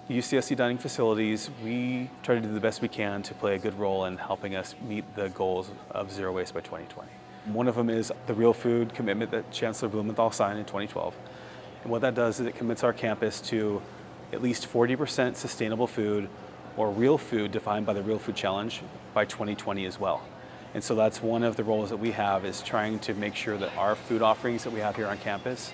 UCSC dining facilities, we try to do the best we can to play a good role in helping us meet the goals of zero waste by 2020. One of them is the real food commitment that Chancellor Blumenthal signed in 2012. And what that does is it commits our campus to at least 40% sustainable food or real food defined by the Real Food Challenge by 2020 as well. And so that's one of the roles that we have, is trying to make sure that our food offerings that we have here on campus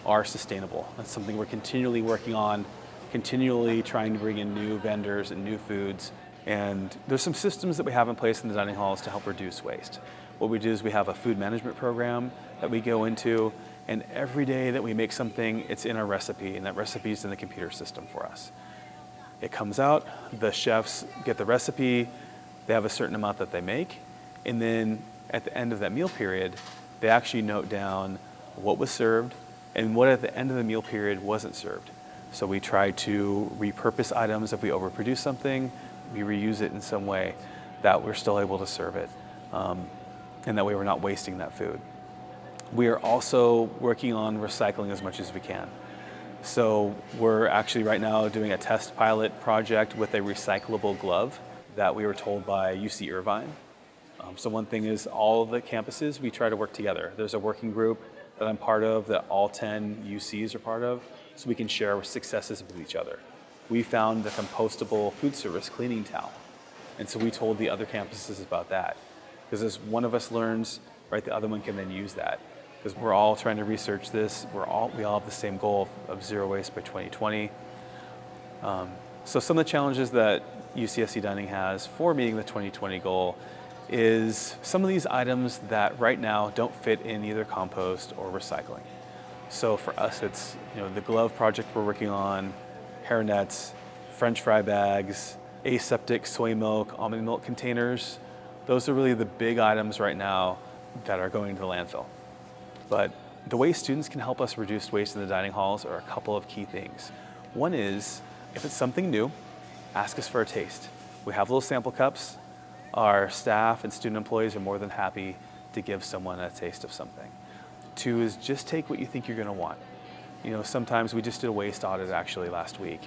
are sustainable. That's something we're continually working on, continually trying to bring in new vendors and new foods. And there's some systems that we have in place in the dining halls to help reduce waste. What we do is we have a food management program that we go into, and every day that we make something, it's in our recipe, and that recipe is in the computer system for us. It comes out, the chefs get the recipe, they have a certain amount that they make, and then at the end of that meal period, they actually note down what was served and what at the end of the meal period wasn't served. So we try to repurpose items. If we overproduce something, we reuse it in some way that we're still able to serve it. And that way we're not wasting that food. We are also working on recycling as much as we can. So we're actually right now doing a test pilot project with a recyclable glove that we were told by UC Irvine. So one thing is, all of the campuses, we try to work together. There's a working group that I'm part of that all 10 UCs are part of, so we can share successes with each other. We found the compostable food service cleaning towel. And so we told the other campuses about that. Because as one of us learns, right, the other one can then use that. Because we're all trying to research this. We all have the same goal of zero waste by 2020. So some of the challenges that UCSC Dining has for meeting the 2020 goal is some of these items that right now don't fit in either compost or recycling. So for us, it's the glove project we're working on, hair nets, French fry bags, aseptic soy milk, almond milk containers. Those are really the big items right now that are going to the landfill. But the way students can help us reduce waste in the dining halls are a couple of key things. One is, if it's something new, ask us for a taste. We have little sample cups. Our staff and student employees are more than happy to give someone a taste of something. Two is, just take what you think you're gonna want. Sometimes we just did a waste audit actually last week,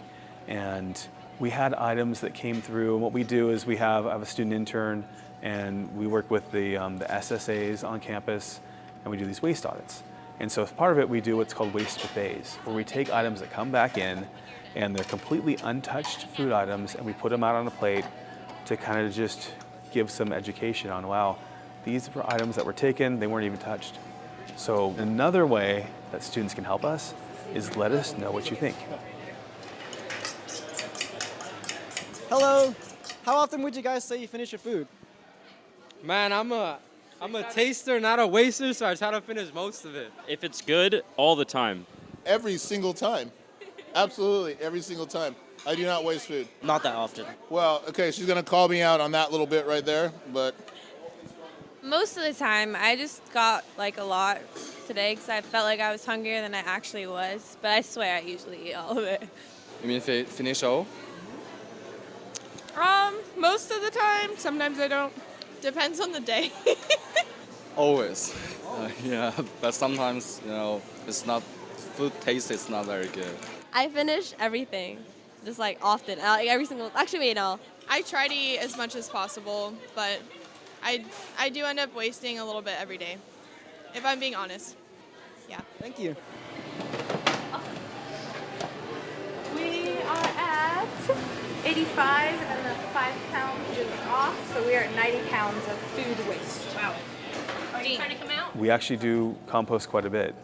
and we had items that came through. And what we do is I have a student intern, and we work with the SSAs on campus, and we do these waste audits. And so as part of it, we do what's called waste buffets, where we take items that come back in, and they're completely untouched food items, and we put them out on a plate to kind of just give some education on, wow, these were items that were taken, they weren't even touched. So another way that students can help us is let us know what you think. Hello. How often would you guys say you finish your food? Man, I'm a taster, not a waster, so I try to finish most of it. If it's good, all the time. Every single time. Absolutely, every single time. I do not waste food. Not that often. Well, okay, she's going to call me out on that little bit right there, but... Most of the time. I just got a lot today because I felt like I was hungrier than I actually was. But I swear I usually eat all of it. You mean finish all? Most of the time. Sometimes I don't. Depends on the day. Always. Yeah, but sometimes, it's not, food taste is not very good. I finish everything, just often. Actually, wait, no. I try to eat as much as possible, but I do end up wasting a little bit every day, if I'm being honest. Yeah. Thank you. We are at 85 and the 5 pounds is off, so we are at 90 pounds of food waste. Wow. Are you trying to come out? We actually do compost quite a bit.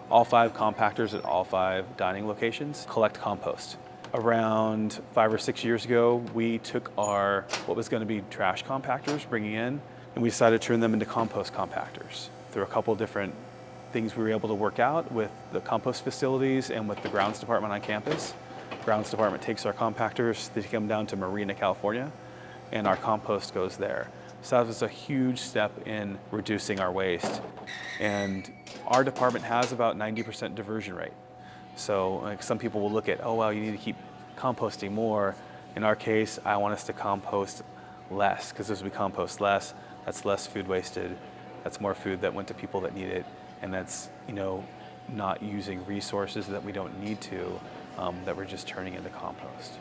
All 5 compactors at all 5 dining locations collect compost. Around 5 or 6 years ago, we took our, what was going to be trash compactors, bringing in, and we decided to turn them into compost compactors. Through a couple different things we were able to work out with the compost facilities and with the grounds department on campus. Grounds department takes our compactors, they take them down to Marina, California, and our compost goes there. So that was a huge step in reducing our waste. And our department has about 90% diversion rate. So some people will look at, oh, well, you need to keep composting more. In our case, I want us to compost less, because as we compost less, that's less food wasted. That's more food that went to people that need it. And that's, not using resources that we don't need to that we're just turning into compost.